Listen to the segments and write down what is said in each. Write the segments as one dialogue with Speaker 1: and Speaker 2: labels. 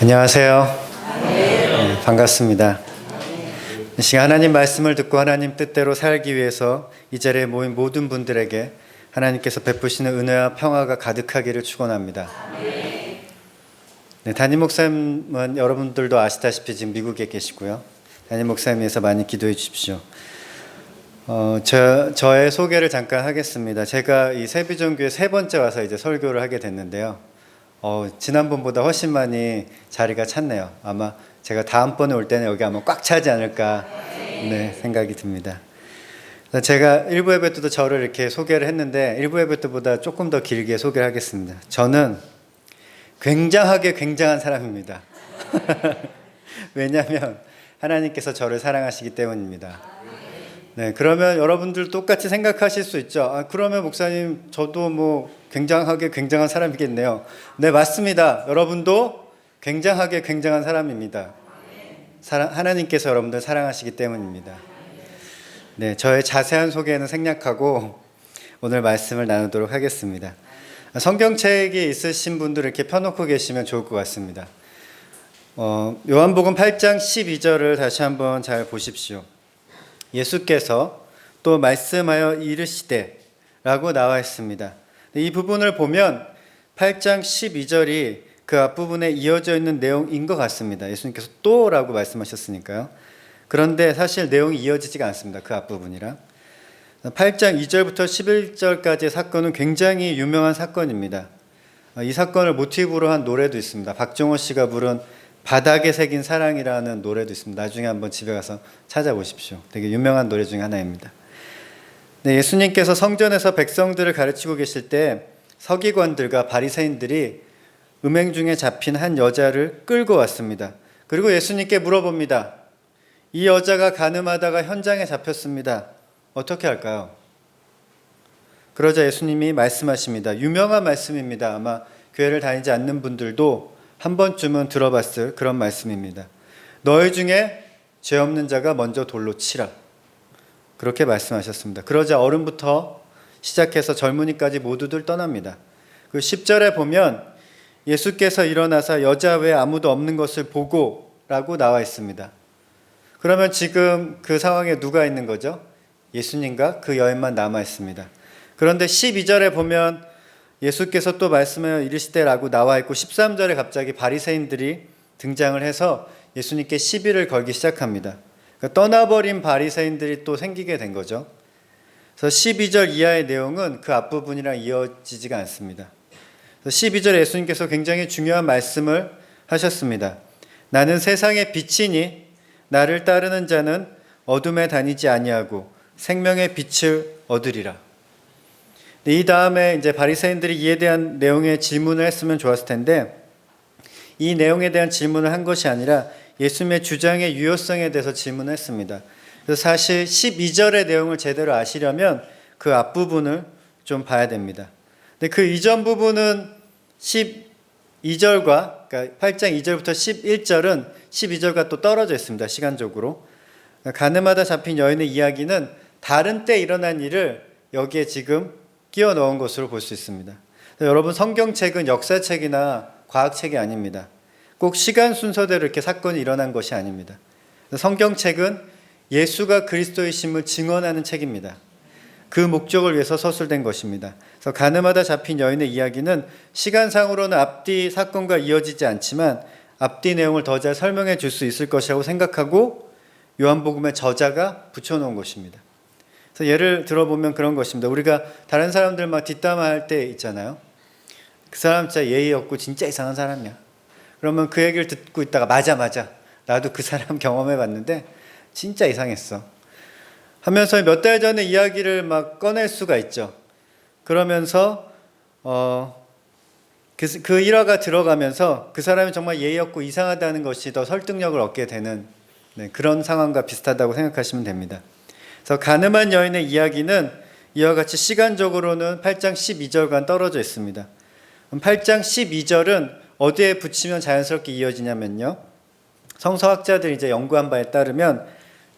Speaker 1: 안녕하세요. 네, 반갑습니다. 이 시간 하나님 말씀을 듣고 하나님 뜻대로 살기 위해서 이 자리에 모인 모든 분들에게 하나님께서 베푸시는 은혜와 평화가 가득하기를 축원합니다. 네, 담임 목사님은 여러분들도 아시다시피 지금 미국에 계시고요. 담임 목사님 위해서 많이 기도해 주십시오. 저의 소개를 잠깐 하겠습니다. 제가 이 새비전교회 세 번째 와서 이제 설교를 하게 됐는데요. 지난번보다 훨씬 많이 자리가 찼네요. 아마 제가 다음번에 올 때는 여기 아마 꽉 차지 않을까 생각이 듭니다. 제가 1부 예배 때도 저를 이렇게 소개를 했는데 1부 예배 때보다 조금 더 길게 소개를 하겠습니다. 저는 굉장하게 굉장한 사람입니다. 왜냐하면 하나님께서 저를 사랑하시기 때문입니다. 네, 그러면 여러분들 똑같이 생각하실 수 있죠. 그러면 목사님 저도 뭐 굉장하게 굉장한 사람이겠네요. 네, 맞습니다. 여러분도 굉장하게 굉장한 사람입니다. 하나님께서 여러분들 사랑하시기 때문입니다. 네, 저의 자세한 소개는 생략하고 오늘 말씀을 나누도록 하겠습니다. 성경책이 있으신 분들 이렇게 펴놓고 계시면 좋을 것 같습니다. 요한복음 8장 12절을 다시 한번 잘 보십시오. 예수께서 또 말씀하여 이르시되 라고 나와 있습니다. 이 부분을 보면 8장 12절이 그 앞부분에 이어져 있는 내용인 것 같습니다. 예수님께서 또 라고 말씀하셨으니까요. 그런데 사실 내용이 이어지지가 않습니다. 그 앞부분이랑 8장 2절부터 11절까지의 사건은 굉장히 유명한 사건입니다. 이 사건을 모티브로 한 노래도 있습니다. 박정호 씨가 부른 바닥에 새긴 사랑이라는 노래도 있습니다. 나중에 한번 집에 가서 찾아보십시오. 되게 유명한 노래 중에 하나입니다. 네, 예수님께서 성전에서 백성들을 가르치고 계실 때 서기관들과 바리새인들이 음행 중에 잡힌 한 여자를 끌고 왔습니다. 그리고 예수님께 물어봅니다. 이 여자가 간음하다가 현장에 잡혔습니다. 어떻게 할까요? 그러자 예수님이 말씀하십니다. 유명한 말씀입니다. 아마 교회를 다니지 않는 분들도 한 번쯤은 들어봤을 그런 말씀입니다. 너희 중에 죄 없는 자가 먼저 돌로 치라. 그렇게 말씀하셨습니다. 그러자 어른부터 시작해서 젊은이까지 모두들 떠납니다. 그 10절에 보면 예수께서 일어나서 여자 외에 아무도 없는 것을 보고 라고 나와 있습니다. 그러면 지금 그 상황에 누가 있는 거죠? 예수님과 그 여인만 남아 있습니다. 그런데 12절에 보면 예수께서 또 말씀하여 이르시되라고 나와 있고 13절에 갑자기 바리새인들이 등장을 해서 예수님께 시비를 걸기 시작합니다. 그러니까 떠나버린 바리새인들이 또 생기게 된 거죠. 그래서 12절 이하의 내용은 그 앞부분이랑 이어지지가 않습니다. 12절에 예수님께서 굉장히 중요한 말씀을 하셨습니다. 나는 세상의 빛이니 나를 따르는 자는 어둠에 다니지 아니하고 생명의 빛을 얻으리라. 이 다음에 이제 바리새인들이 이에 대한 내용의 질문을 했으면 좋았을 텐데 이 내용에 대한 질문을 한 것이 아니라 예수님의 주장의 유효성에 대해서 질문했습니다. 그래서 사실 12절의 내용을 제대로 아시려면 그 앞부분을 좀 봐야 됩니다. 근데 그 이전 부분은 12절과 그러니까 8장 2절부터 11절은 12절과 또 떨어져 있습니다. 시간적으로. 간음하다 잡힌 여인의 이야기는 다른 때 일어난 일을 여기에 지금 끼워 넣은 것으로 볼 수 있습니다. 여러분 성경책은 역사책이나 과학책이 아닙니다. 꼭 시간 순서대로 이렇게 사건이 일어난 것이 아닙니다. 성경책은 예수가 그리스도이심을 증언하는 책입니다. 그 목적을 위해서 서술된 것입니다. 그래서 간음하다 잡힌 여인의 이야기는 시간상으로는 앞뒤 사건과 이어지지 않지만 앞뒤 내용을 더 잘 설명해 줄 수 있을 것이라고 생각하고 요한복음의 저자가 붙여놓은 것입니다. 그래서 예를 들어보면 그런 것입니다. 우리가 다른 사람들 막 뒷담화할 때 있잖아요. 그 사람 진짜 예의 없고 진짜 이상한 사람이야. 그러면 그 얘기를 듣고 있다가 맞아 나도 그 사람 경험해봤는데 진짜 이상했어 하면서 몇 달 전에 이야기를 막 꺼낼 수가 있죠. 그러면서 그 일화가 들어가면서 그 사람이 정말 예의 없고 이상하다는 것이 더 설득력을 얻게 되는 그런 상황과 비슷하다고 생각하시면 됩니다. 그래서 간음한 여인의 이야기는 이와 같이 시간적으로는 8장 12절과 떨어져 있습니다. 8장 12절은 어디에 붙이면 자연스럽게 이어지냐면요. 성서학자들이 이제 연구한 바에 따르면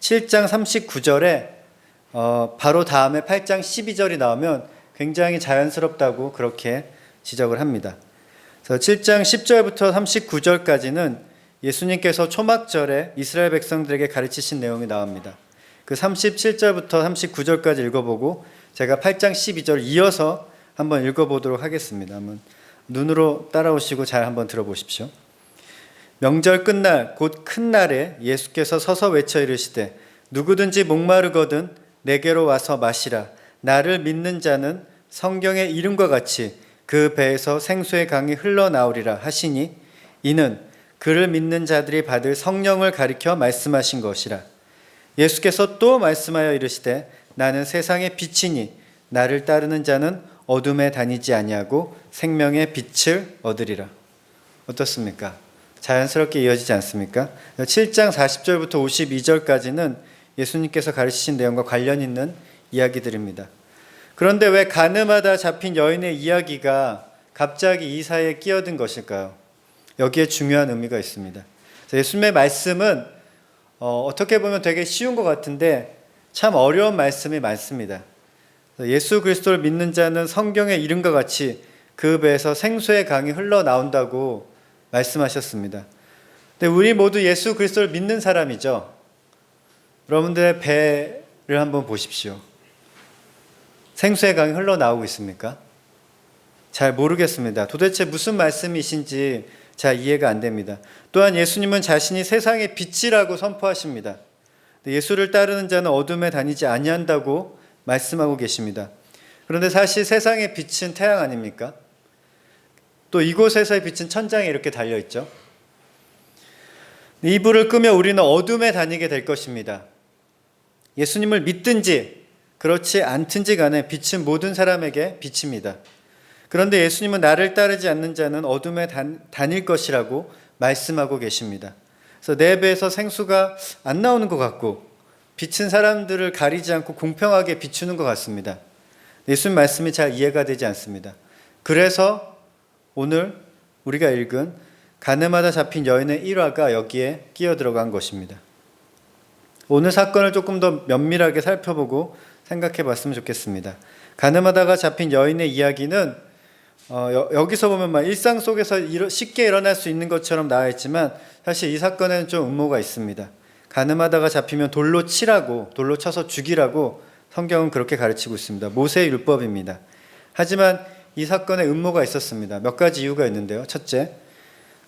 Speaker 1: 7장 39절에 바로 다음에 8장 12절이 나오면 굉장히 자연스럽다고 그렇게 지적을 합니다. 그래서 7장 10절부터 39절까지는 예수님께서 초막절에 이스라엘 백성들에게 가르치신 내용이 나옵니다. 그 37절부터 39절까지 읽어보고 제가 8장 12절 이어서 한번 읽어보도록 하겠습니다. 한번 눈으로 따라오시고 잘 한번 들어보십시오. 명절 끝날 곧 큰 날에 예수께서 서서 외쳐 이르시되 누구든지 목마르거든 내게로 와서 마시라. 나를 믿는 자는 성경의 이름과 같이 그 배에서 생수의 강이 흘러나오리라 하시니 이는 그를 믿는 자들이 받을 성령을 가리켜 말씀하신 것이라. 예수께서 또 말씀하여 이르시되 나는 세상의 빛이니 나를 따르는 자는 어둠에 다니지 아니하고 생명의 빛을 얻으리라. 어떻습니까? 자연스럽게 이어지지 않습니까? 7장 40절부터 52절까지는 예수님께서 가르치신 내용과 관련 있는 이야기들입니다. 그런데 왜 가늠하다 잡힌 여인의 이야기가 갑자기 이 사이에 끼어든 것일까요? 여기에 중요한 의미가 있습니다. 예수님의 말씀은 어떻게 보면 되게 쉬운 것 같은데 참 어려운 말씀이 많습니다. 예수 그리스도를 믿는 자는 성경의 이름과 같이 그 배에서 생수의 강이 흘러나온다고 말씀하셨습니다. 근데 우리 모두 예수 그리스도를 믿는 사람이죠. 여러분들의 배를 한번 보십시오. 생수의 강이 흘러나오고 있습니까? 잘 모르겠습니다. 도대체 무슨 말씀이신지 잘 이해가 안 됩니다. 또한 예수님은 자신이 세상의 빛이라고 선포하십니다. 예수를 따르는 자는 어둠에 다니지 아니한다고 말씀하고 계십니다. 그런데 사실 세상의 빛은 태양 아닙니까? 또 이곳에서의 빛은 천장에 이렇게 달려있죠. 이 불을 끄며 우리는 어둠에 다니게 될 것입니다. 예수님을 믿든지 그렇지 않든지 간에 빛은 모든 사람에게 빛입니다. 그런데 예수님은 나를 따르지 않는 자는 어둠에 다닐 것이라고 말씀하고 계십니다. 그래서 내 배에서 생수가 안 나오는 것 같고 빛은 사람들을 가리지 않고 공평하게 비추는 것 같습니다. 예수님 말씀이 잘 이해가 되지 않습니다. 그래서 오늘 우리가 읽은 가늠하다 잡힌 여인의 일화가 여기에 끼어 들어간 것입니다. 오늘 사건을 조금 더 면밀하게 살펴보고 생각해 봤으면 좋겠습니다. 가늠하다가 잡힌 여인의 이야기는 여기서 보면 일상 속에서 쉽게 일어날 수 있는 것처럼 나와 있지만 사실 이 사건에는 좀 음모가 있습니다. 가늠하다가 잡히면 돌로 치라고, 돌로 쳐서 죽이라고 성경은 그렇게 가르치고 있습니다. 모세의 율법입니다. 하지만 이 사건에 음모가 있었습니다. 몇 가지 이유가 있는데요. 첫째,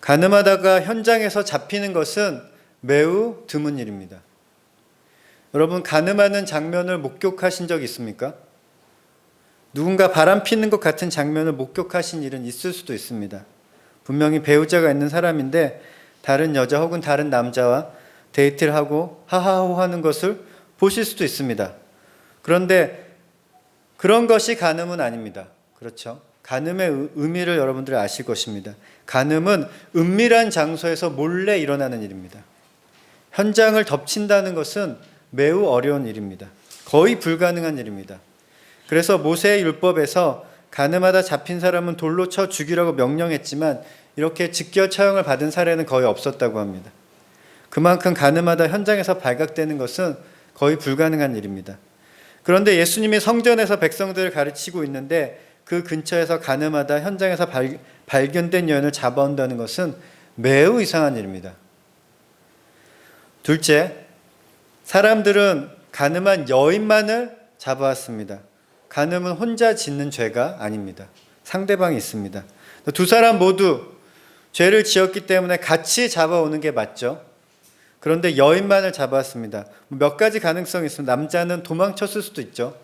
Speaker 1: 가늠하다가 현장에서 잡히는 것은 매우 드문 일입니다. 여러분, 가늠하는 장면을 목격하신 적 있습니까? 누군가 바람 피는 것 같은 장면을 목격하신 일은 있을 수도 있습니다. 분명히 배우자가 있는 사람인데 다른 여자 혹은 다른 남자와 데이트를 하고 하하호 하는 것을 보실 수도 있습니다. 그런데 그런 것이 간음은 아닙니다. 그렇죠? 간음의 의미를 여러분들이 아실 것입니다. 간음은 은밀한 장소에서 몰래 일어나는 일입니다. 현장을 덮친다는 것은 매우 어려운 일입니다. 거의 불가능한 일입니다. 그래서 모세의 율법에서 간음하다 잡힌 사람은 돌로 쳐 죽이라고 명령했지만 이렇게 직결 처형을 받은 사례는 거의 없었다고 합니다. 그만큼 간음하다 현장에서 발각되는 것은 거의 불가능한 일입니다. 그런데 예수님이 성전에서 백성들을 가르치고 있는데 그 근처에서 간음하다 현장에서 발견된 여인을 잡아온다는 것은 매우 이상한 일입니다. 둘째, 사람들은 간음한 여인만을 잡아왔습니다. 간음은 혼자 짓는 죄가 아닙니다. 상대방이 있습니다. 두 사람 모두 죄를 지었기 때문에 같이 잡아오는 게 맞죠. 그런데 여인만을 잡아왔습니다. 몇 가지 가능성이 있습니다. 남자는 도망쳤을 수도 있죠.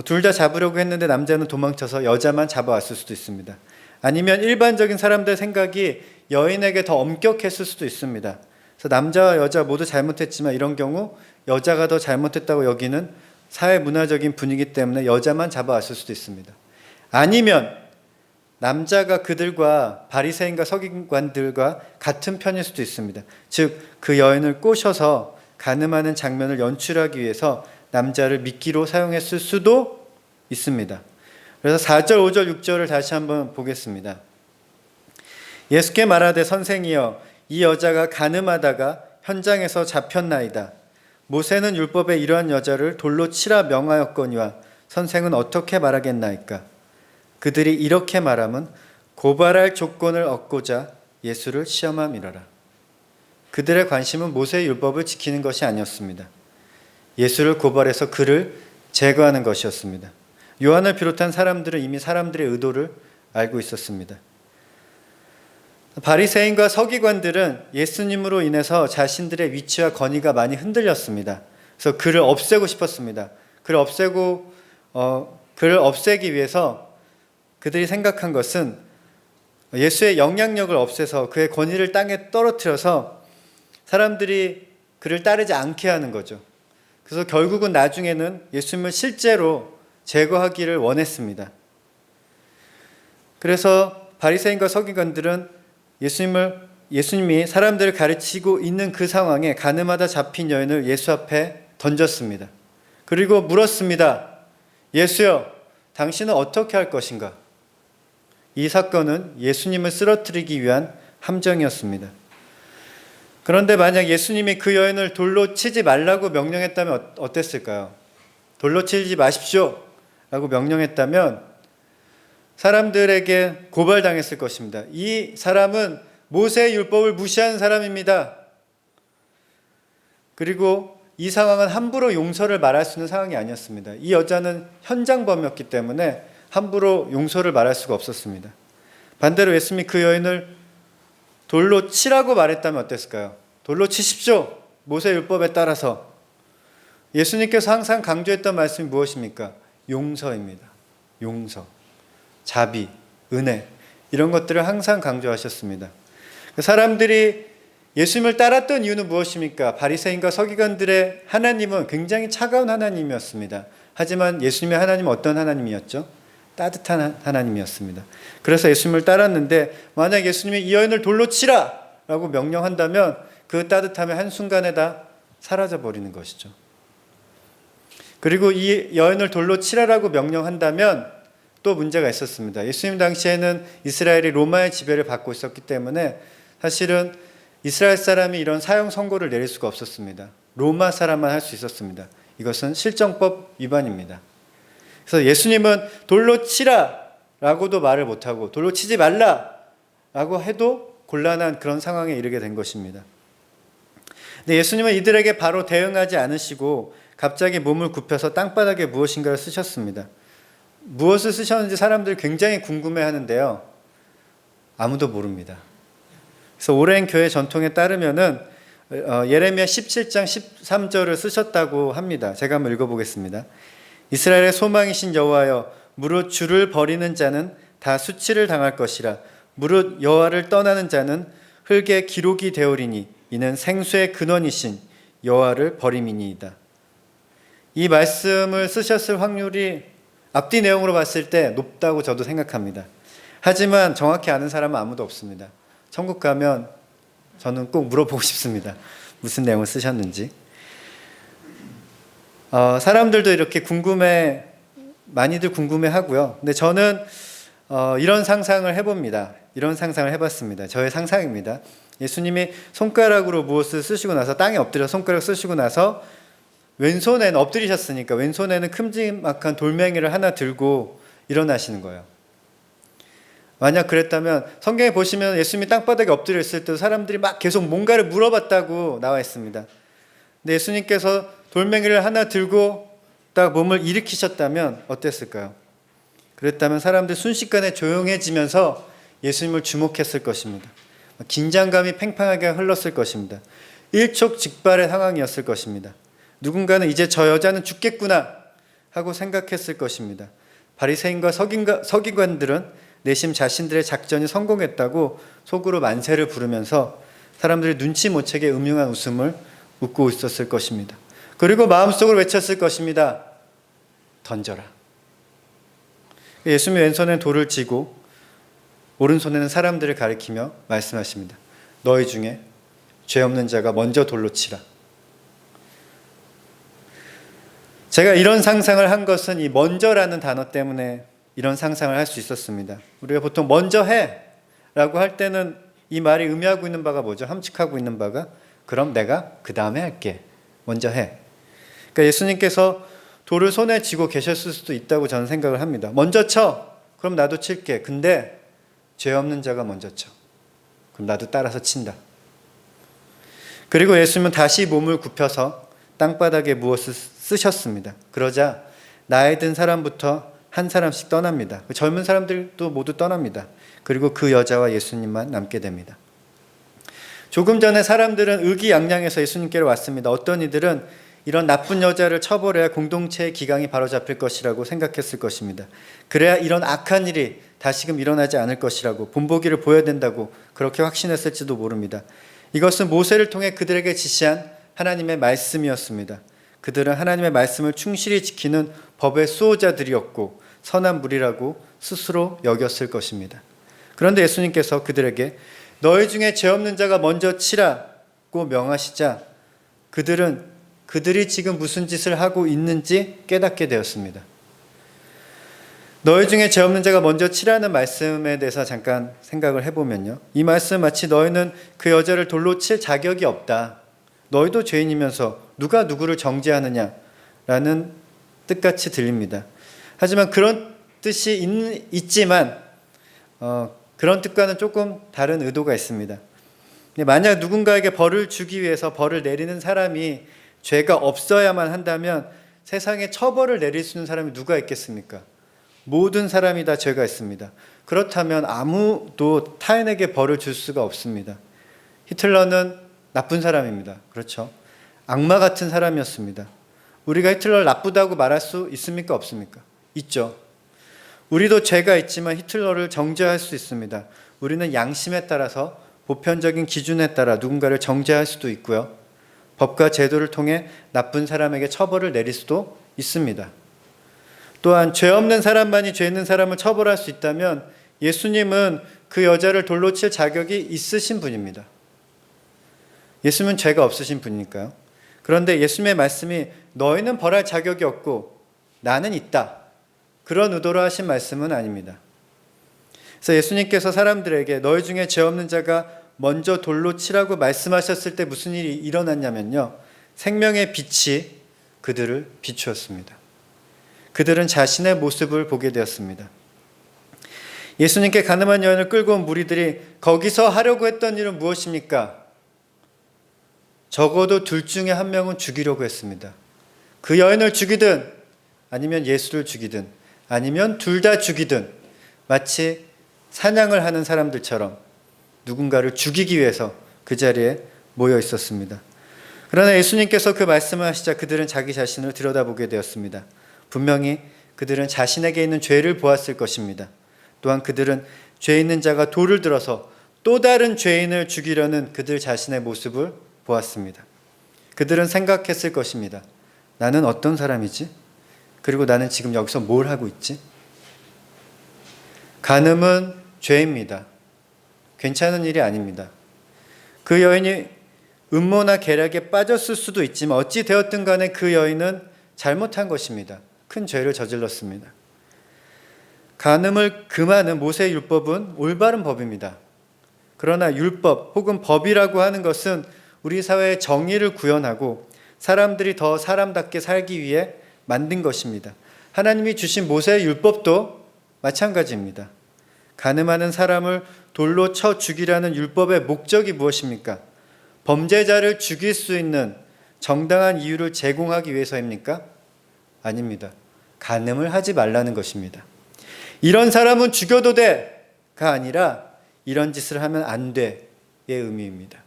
Speaker 1: 둘 다 잡으려고 했는데 남자는 도망쳐서 여자만 잡아왔을 수도 있습니다. 아니면 일반적인 사람들의 생각이 여인에게 더 엄격했을 수도 있습니다. 그래서 남자와 여자 모두 잘못했지만 이런 경우 여자가 더 잘못했다고 여기는 사회 문화적인 분위기 때문에 여자만 잡아왔을 수도 있습니다. 아니면 남자가 그들과 바리새인과 서기관들과 같은 편일 수도 있습니다. 즉 그 여인을 꼬셔서 간음하는 장면을 연출하기 위해서 남자를 미끼로 사용했을 수도 있습니다. 그래서 4절, 5절, 6절을 다시 한번 보겠습니다. 예수께 말하되 선생이여 이 여자가 간음하다가 현장에서 잡혔나이다. 모세는 율법에 이러한 여자를 돌로 치라 명하였거니와 선생은 어떻게 말하겠나이까? 그들이 이렇게 말함은 고발할 조건을 얻고자 예수를 시험함이러라. 그들의 관심은 모세의 율법을 지키는 것이 아니었습니다. 예수를 고발해서 그를 제거하는 것이었습니다. 요한을 비롯한 사람들은 이미 사람들의 의도를 알고 있었습니다. 바리새인과 서기관들은 예수님으로 인해서 자신들의 위치와 권위가 많이 흔들렸습니다. 그래서 그를 없애고 싶었습니다. 그를 없애기 위해서 그들이 생각한 것은 예수의 영향력을 없애서 그의 권위를 땅에 떨어뜨려서 사람들이 그를 따르지 않게 하는 거죠. 그래서 결국은 나중에는 예수님을 실제로 제거하기를 원했습니다. 그래서 바리새인과 서기관들은 예수님이 사람들을 가르치고 있는 그 상황에 가늠하다 잡힌 여인을 예수 앞에 던졌습니다. 그리고 물었습니다. 예수여, 당신은 어떻게 할 것인가? 이 사건은 예수님을 쓰러뜨리기 위한 함정이었습니다. 그런데 만약 예수님이 그 여인을 돌로 치지 말라고 명령했다면 어땠을까요? 돌로 치지 마십시오 라고 명령했다면 사람들에게 고발당했을 것입니다. 이 사람은 모세의 율법을 무시하는 사람입니다. 그리고 이 상황은 함부로 용서를 말할 수 있는 상황이 아니었습니다. 이 여자는 현장범이었기 때문에 함부로 용서를 말할 수가 없었습니다. 반대로 예수님이 그 여인을 돌로 치라고 말했다면 어땠을까요? 돌로 치십시오. 모세 율법에 따라서. 예수님께서 항상 강조했던 말씀이 무엇입니까? 용서입니다. 용서, 자비, 은혜, 이런 것들을 항상 강조하셨습니다. 사람들이 예수님을 따랐던 이유는 무엇입니까? 바리새인과 서기관들의 하나님은 굉장히 차가운 하나님이었습니다. 하지만 예수님의 하나님은 어떤 하나님이었죠? 따뜻한 하나님이었습니다. 그래서 예수님을 따랐는데 만약 예수님이 이 여인을 돌로 치라 라고 명령한다면 그 따뜻함이 한순간에 다 사라져버리는 것이죠. 그리고 이 여인을 돌로 치라라고 명령한다면 또 문제가 있었습니다. 예수님 당시에는 이스라엘이 로마의 지배를 받고 있었기 때문에 사실은 이스라엘 사람이 이런 사형 선고를 내릴 수가 없었습니다. 로마 사람만 할 수 있었습니다. 이것은 실정법 위반입니다. 그래서 예수님은 돌로 치라라고도 말을 못하고 돌로 치지 말라라고 해도 곤란한 그런 상황에 이르게 된 것입니다. 근데 예수님은 이들에게 바로 대응하지 않으시고 갑자기 몸을 굽혀서 땅바닥에 무엇인가를 쓰셨습니다. 무엇을 쓰셨는지 사람들이 굉장히 궁금해하는데요. 아무도 모릅니다. 그래서 오랜 교회 전통에 따르면은 예레미야 17장 13절을 쓰셨다고 합니다. 제가 한번 읽어보겠습니다. 이스라엘의 소망이신 여호와여, 무릇 주를 버리는 자는 다 수치를 당할 것이라. 무릇 여호와를 떠나는 자는 흙의 기록이 되오리니 이는 생수의 근원이신 여호와를 버림이니이다. 이 말씀을 쓰셨을 확률이 앞뒤 내용으로 봤을 때 높다고 저도 생각합니다. 하지만 정확히 아는 사람은 아무도 없습니다. 천국 가면 저는 꼭 물어보고 싶습니다. 무슨 내용을 쓰셨는지. 사람들도 이렇게 많이들 궁금해하고요. 근데 저는 이런 상상을 해봅니다. 이런 상상을 해봤습니다. 저의 상상입니다. 예수님이 손가락으로 무엇을 쓰시고 나서 땅에 엎드려 손가락 쓰시고 나서 왼손에는 엎드리셨으니까 왼손에는 큼지막한 돌멩이를 하나 들고 일어나시는 거예요. 만약 그랬다면 성경에 보시면 예수님이 땅바닥에 엎드려 있을 때 사람들이 막 계속 뭔가를 물어봤다고 나와 있습니다. 근데 예수님께서 돌멩이를 하나 들고 딱 몸을 일으키셨다면 어땠을까요? 그랬다면 사람들 순식간에 조용해지면서 예수님을 주목했을 것입니다. 긴장감이 팽팽하게 흘렀을 것입니다. 일촉즉발의 상황이었을 것입니다. 누군가는 이제 저 여자는 죽겠구나 하고 생각했을 것입니다. 바리새인과 서기관들은 내심 자신들의 작전이 성공했다고 속으로 만세를 부르면서 사람들이 눈치 못 채게 음흉한 웃음을 웃고 있었을 것입니다. 그리고 마음속으로 외쳤을 것입니다. 던져라. 예수님이 왼손에 돌을 쥐고 오른손에는 사람들을 가리키며 말씀하십니다. 너희 중에 죄 없는 자가 먼저 돌로 치라. 제가 이런 상상을 한 것은 이 먼저라는 단어 때문에 이런 상상을 할 수 있었습니다. 우리가 보통 먼저 해 라고 할 때는 이 말이 의미하고 있는 바가 뭐죠? 함축하고 있는 바가 그럼 내가 그 다음에 할게. 먼저 해. 그러니까 예수님께서 돌을 손에 쥐고 계셨을 수도 있다고 저는 생각을 합니다. 먼저 쳐. 그럼 나도 칠게. 근데 죄 없는 자가 먼저 쳐. 그럼 나도 따라서 친다. 그리고 예수님은 다시 몸을 굽혀서 땅바닥에 무엇을 쓰셨습니다. 그러자 나이 든 사람부터 한 사람씩 떠납니다. 젊은 사람들도 모두 떠납니다. 그리고 그 여자와 예수님만 남게 됩니다. 조금 전에 사람들은 의기양양해서 예수님께로 왔습니다. 어떤 이들은 이런 나쁜 여자를 처벌해야 공동체의 기강이 바로잡힐 것이라고 생각했을 것입니다. 그래야 이런 악한 일이 다시금 일어나지 않을 것이라고, 본보기를 보여야 된다고 그렇게 확신했을지도 모릅니다. 이것은 모세를 통해 그들에게 지시한 하나님의 말씀이었습니다. 그들은 하나님의 말씀을 충실히 지키는 법의 수호자들이었고 선한 무리라고 스스로 여겼을 것입니다. 그런데 예수님께서 그들에게 너희 중에 죄 없는 자가 먼저 치라고 명하시자 그들이 지금 무슨 짓을 하고 있는지 깨닫게 되었습니다. 너희 중에 죄 없는 자가 먼저 치라는 말씀에 대해서 잠깐 생각을 해보면요. 이 말씀 마치 너희는 그 여자를 돌로 칠 자격이 없다. 너희도 죄인이면서 누가 누구를 정죄하느냐라는 뜻같이 들립니다. 하지만 그런 뜻이 있지만 그런 뜻과는 조금 다른 의도가 있습니다. 만약 누군가에게 벌을 주기 위해서 벌을 내리는 사람이 죄가 없어야만 한다면 세상에 처벌을 내릴 수 있는 사람이 누가 있겠습니까? 모든 사람이 다 죄가 있습니다. 그렇다면 아무도 타인에게 벌을 줄 수가 없습니다. 히틀러는 나쁜 사람입니다. 그렇죠? 악마 같은 사람이었습니다. 우리가 히틀러를 나쁘다고 말할 수 있습니까? 없습니까? 있죠. 우리도 죄가 있지만 히틀러를 정죄할 수 있습니다. 우리는 양심에 따라서 보편적인 기준에 따라 누군가를 정죄할 수도 있고요. 법과 제도를 통해 나쁜 사람에게 처벌을 내릴 수도 있습니다. 또한 죄 없는 사람만이 죄 있는 사람을 처벌할 수 있다면 예수님은 그 여자를 돌로 칠 자격이 있으신 분입니다. 예수님은 죄가 없으신 분이니까요. 그런데 예수님의 말씀이 너희는 벌할 자격이 없고 나는 있다. 그런 의도로 하신 말씀은 아닙니다. 그래서 예수님께서 사람들에게 너희 중에 죄 없는 자가 먼저 돌로 치라고 말씀하셨을 때 무슨 일이 일어났냐면요. 생명의 빛이 그들을 비추었습니다. 그들은 자신의 모습을 보게 되었습니다. 예수님께 가늠한 여인을 끌고 온 무리들이 거기서 하려고 했던 일은 무엇입니까? 적어도 둘 중에 한 명은 죽이려고 했습니다. 그 여인을 죽이든 아니면 예수를 죽이든 아니면 둘 다 죽이든 마치 사냥을 하는 사람들처럼 누군가를 죽이기 위해서 그 자리에 모여 있었습니다. 그러나 예수님께서 그 말씀을 하시자 그들은 자기 자신을 들여다보게 되었습니다. 분명히 그들은 자신에게 있는 죄를 보았을 것입니다. 또한 그들은 죄 있는 자가 돌을 들어서 또 다른 죄인을 죽이려는 그들 자신의 모습을 보았습니다. 그들은 생각했을 것입니다. 나는 어떤 사람이지? 그리고 나는 지금 여기서 뭘 하고 있지? 간음은 죄입니다. 괜찮은 일이 아닙니다. 그 여인이 음모나 계략에 빠졌을 수도 있지만 어찌 되었든 간에 그 여인은 잘못한 것입니다. 큰 죄를 저질렀습니다. 간음을 금하는 모세의 율법은 올바른 법입니다. 그러나 율법 혹은 법이라고 하는 것은 우리 사회의 정의를 구현하고 사람들이 더 사람답게 살기 위해 만든 것입니다. 하나님이 주신 모세의 율법도 마찬가지입니다. 간음하는 사람을 돌로 쳐 죽이라는 율법의 목적이 무엇입니까? 범죄자를 죽일 수 있는 정당한 이유를 제공하기 위해서입니까? 아닙니다. 간음을 하지 말라는 것입니다. 이런 사람은 죽여도 돼가 아니라 이런 짓을 하면 안 돼의 의미입니다.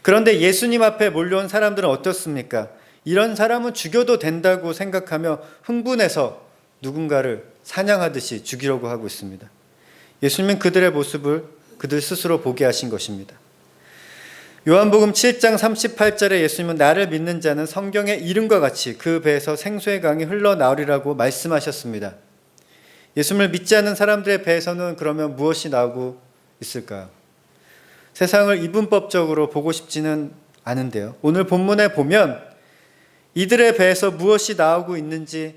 Speaker 1: 그런데 예수님 앞에 몰려온 사람들은 어떻습니까? 이런 사람은 죽여도 된다고 생각하며 흥분해서 누군가를 사냥하듯이 죽이려고 하고 있습니다. 예수님은 그들의 모습을 그들 스스로 보게 하신 것입니다. 요한복음 7장 38절에 예수님은 나를 믿는 자는 성경의 이름과 같이 그 배에서 생수의 강이 흘러나오리라고 말씀하셨습니다. 예수님을 믿지 않는 사람들의 배에서는 그러면 무엇이 나오고 있을까요? 세상을 이분법적으로 보고 싶지는 않은데요. 오늘 본문에 보면 이들의 배에서 무엇이 나오고 있는지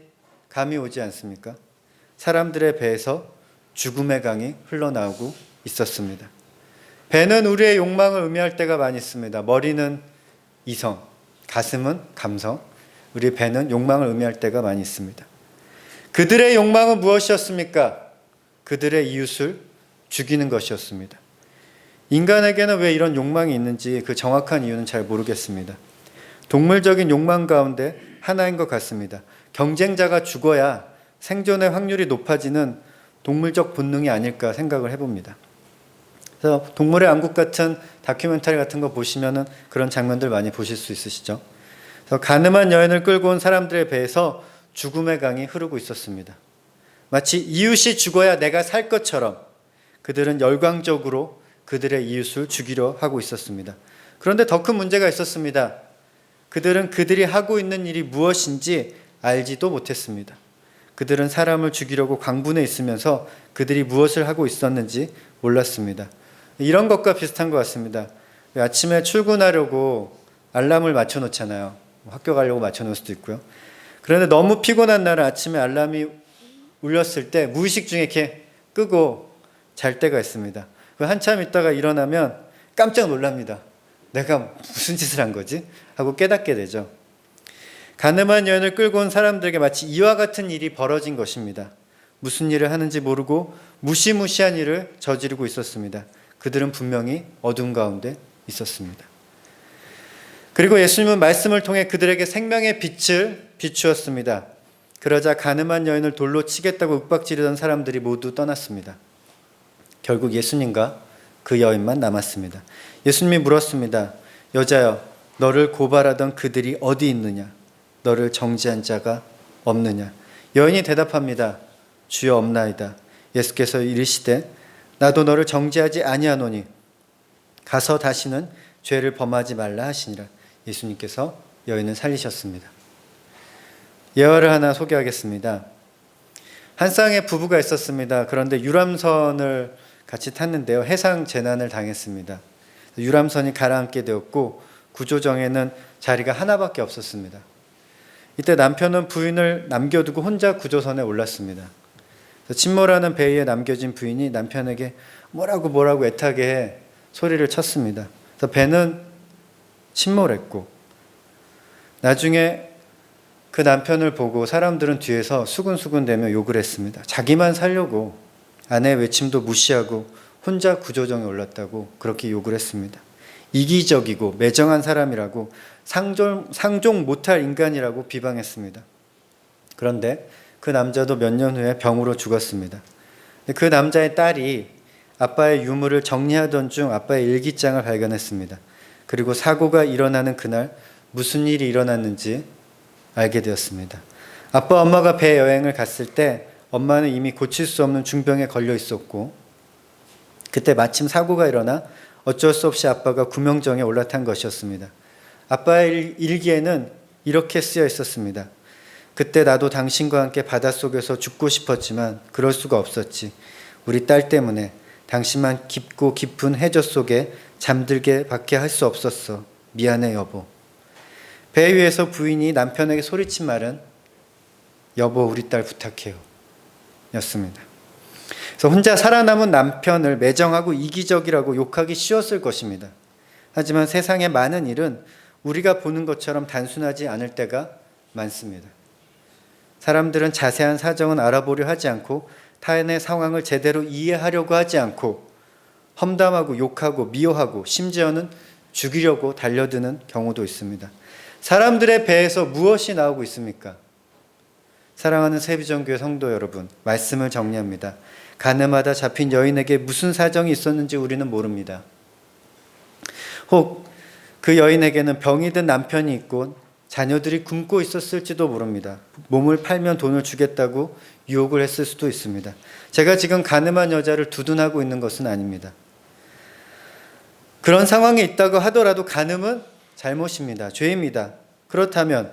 Speaker 1: 감이 오지 않습니까? 사람들의 배에서 죽음의 강이 흘러나오고 있었습니다. 배는 우리의 욕망을 의미할 때가 많이 있습니다. 머리는 이성, 가슴은 감성, 우리 배는 욕망을 의미할 때가 많이 있습니다. 그들의 욕망은 무엇이었습니까? 그들의 이웃을 죽이는 것이었습니다. 인간에게는 왜 이런 욕망이 있는지 그 정확한 이유는 잘 모르겠습니다. 동물적인 욕망 가운데 하나인 것 같습니다. 경쟁자가 죽어야 생존의 확률이 높아지는 동물적 본능이 아닐까 생각을 해봅니다. 그래서 동물의 왕국 같은 다큐멘터리 같은 거 보시면은 그런 장면들 많이 보실 수 있으시죠? 그래서 가늠한 여인을 끌고 온 사람들의 배에서 죽음의 강이 흐르고 있었습니다. 마치 이웃이 죽어야 내가 살 것처럼 그들은 열광적으로 그들의 이웃을 죽이려 하고 있었습니다. 그런데 더 큰 문제가 있었습니다. 그들은 그들이 하고 있는 일이 무엇인지 알지도 못했습니다. 그들은 사람을 죽이려고 광분에 있으면서 그들이 무엇을 하고 있었는지 몰랐습니다. 이런 것과 비슷한 것 같습니다. 아침에 출근하려고 알람을 맞춰놓잖아요. 학교 가려고 맞춰놓을 수도 있고요. 그런데 너무 피곤한 날은 아침에 알람이 울렸을 때 무의식 중에 이렇게 끄고 잘 때가 있습니다. 한참 있다가 일어나면 깜짝 놀랍니다. 내가 무슨 짓을 한 거지? 하고 깨닫게 되죠. 가늠한 여인을 끌고 온 사람들에게 마치 이와 같은 일이 벌어진 것입니다. 무슨 일을 하는지 모르고 무시무시한 일을 저지르고 있었습니다. 그들은 분명히 어둠 가운데 있었습니다. 그리고 예수님은 말씀을 통해 그들에게 생명의 빛을 비추었습니다. 그러자 가늠한 여인을 돌로 치겠다고 윽박지르던 사람들이 모두 떠났습니다. 결국 예수님과 그 여인만 남았습니다. 예수님이 물었습니다. 여자여, 너를 고발하던 그들이 어디 있느냐? 너를 정죄한 자가 없느냐? 여인이 대답합니다. 주여, 없나이다. 예수께서 이르시되 나도 너를 정죄하지 아니하노니 가서 다시는 죄를 범하지 말라 하시니라. 예수님께서 여인을 살리셨습니다. 예화를 하나 소개하겠습니다. 한 쌍의 부부가 있었습니다. 그런데 유람선을 같이 탔는데요. 해상 재난을 당했습니다. 유람선이 가라앉게 되었고 구조정에는 자리가 하나밖에 없었습니다. 이때 남편은 부인을 남겨두고 혼자 구조선에 올랐습니다. 침몰하는 배 위에 남겨진 부인이 남편에게 뭐라고 애타게 소리를 쳤습니다. 그래서 배는 침몰했고 나중에 그 남편을 보고 사람들은 뒤에서 수군수군대며 욕을 했습니다. 자기만 살려고 아내의 외침도 무시하고 혼자 구조정에 올랐다고 그렇게 욕을 했습니다. 이기적이고 매정한 사람이라고 상종 못할 인간이라고 비방했습니다. 그런데 그 남자도 몇 년 후에 병으로 죽었습니다. 그 남자의 딸이 아빠의 유물을 정리하던 중 아빠의 일기장을 발견했습니다. 그리고 사고가 일어나는 그날 무슨 일이 일어났는지 알게 되었습니다. 아빠 엄마가 배 여행을 갔을 때 엄마는 이미 고칠 수 없는 중병에 걸려 있었고 그때 마침 사고가 일어나 어쩔 수 없이 아빠가 구명정에 올라탄 것이었습니다. 아빠의 일기에는 이렇게 쓰여 있었습니다. 그때 나도 당신과 함께 바닷속에서 죽고 싶었지만 그럴 수가 없었지. 우리 딸 때문에 당신만 깊고 깊은 해저 속에 잠들게 밖에 할 수 없었어. 미안해 여보. 배 위에서 부인이 남편에게 소리친 말은 여보 우리 딸 부탁해요 였습니다. 그래서 혼자 살아남은 남편을 매정하고 이기적이라고 욕하기 쉬웠을 것입니다. 하지만 세상의 많은 일은 우리가 보는 것처럼 단순하지 않을 때가 많습니다. 사람들은 자세한 사정은 알아보려 하지 않고 타인의 상황을 제대로 이해하려고 하지 않고 험담하고 욕하고 미워하고 심지어는 죽이려고 달려드는 경우도 있습니다. 사람들의 배에서 무엇이 나오고 있습니까? 사랑하는 새비전교회 성도 여러분, 말씀을 정리합니다. 가늠하다 잡힌 여인에게 무슨 사정이 있었는지 우리는 모릅니다. 혹 그 여인에게는 병이 든 남편이 있고 자녀들이 굶고 있었을지도 모릅니다. 몸을 팔면 돈을 주겠다고 유혹을 했을 수도 있습니다. 제가 지금 가늠한 여자를 두둔하고 있는 것은 아닙니다. 그런 상황에 있다고 하더라도 가늠은 잘못입니다. 죄입니다. 그렇다면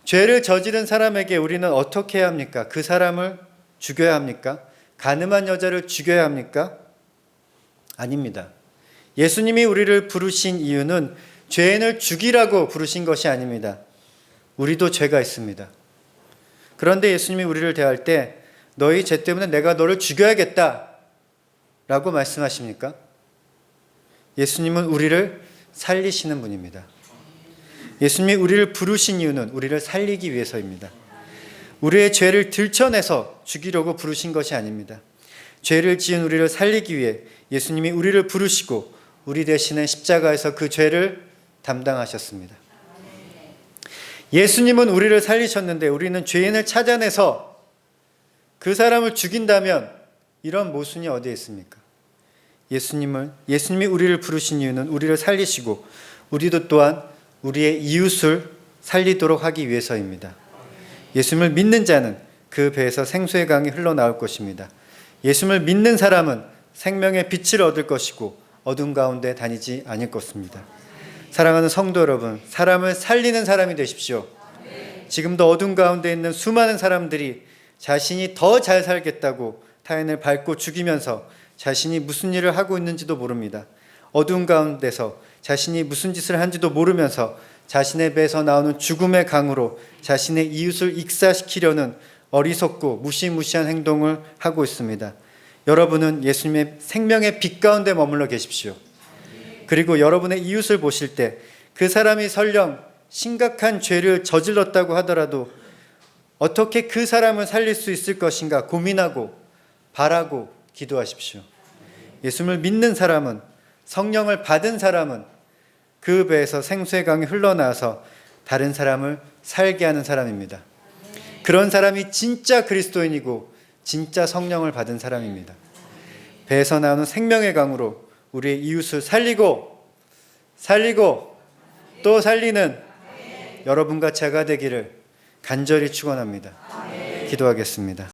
Speaker 1: 죄를 저지른 사람에게 우리는 어떻게 해야 합니까? 그 사람을 죽여야 합니까? 가늠한 여자를 죽여야 합니까? 아닙니다. 예수님이 우리를 부르신 이유는 죄인을 죽이라고 부르신 것이 아닙니다. 우리도 죄가 있습니다. 그런데 예수님이 우리를 대할 때 너희 죄 때문에 내가 너를 죽여야겠다 라고 말씀하십니까? 예수님은 우리를 살리시는 분입니다. 예수님이 우리를 부르신 이유는 우리를 살리기 위해서입니다. 우리의 죄를 들춰내서 죽이려고 부르신 것이 아닙니다. 죄를 지은 우리를 살리기 위해 예수님이 우리를 부르시고 우리 대신에 십자가에서 그 죄를 담당하셨습니다. 예수님은 우리를 살리셨는데 우리는 죄인을 찾아내서 그 사람을 죽인다면 이런 모순이 어디에 있습니까? 예수님이 우리를 부르신 이유는 우리를 살리시고 우리도 또한 우리의 이웃을 살리도록 하기 위해서입니다. 예수님을 믿는 자는 그 배에서 생수의 강이 흘러나올 것입니다. 예수님을 믿는 사람은 생명의 빛을 얻을 것이고 어둠 가운데 다니지 않을 것입니다. 사랑하는 성도 여러분, 사람을 살리는 사람이 되십시오. 지금도 어둠 가운데 있는 수많은 사람들이 자신이 더 잘 살겠다고 타인을 밟고 죽이면서 자신이 무슨 일을 하고 있는지도 모릅니다. 어둠 가운데서 자신이 무슨 짓을 한지도 모르면서 자신의 배에서 나오는 죽음의 강으로 자신의 이웃을 익사시키려는 어리석고 무시무시한 행동을 하고 있습니다. 여러분은 예수님의 생명의 빛 가운데 머물러 계십시오. 그리고 여러분의 이웃을 보실 때 그 사람이 설령 심각한 죄를 저질렀다고 하더라도 어떻게 그 사람을 살릴 수 있을 것인가 고민하고 바라고 기도하십시오. 예수님을 믿는 사람은, 성령을 받은 사람은 그 배에서 생수의 강이 흘러나와서 다른 사람을 살게 하는 사람입니다. 그런 사람이 진짜 그리스도인이고 진짜 성령을 받은 사람입니다. 배에서 나오는 생명의 강으로 우리의 이웃을 살리고 또 살리는 여러분과 제가 되기를 간절히 축원합니다. 기도하겠습니다.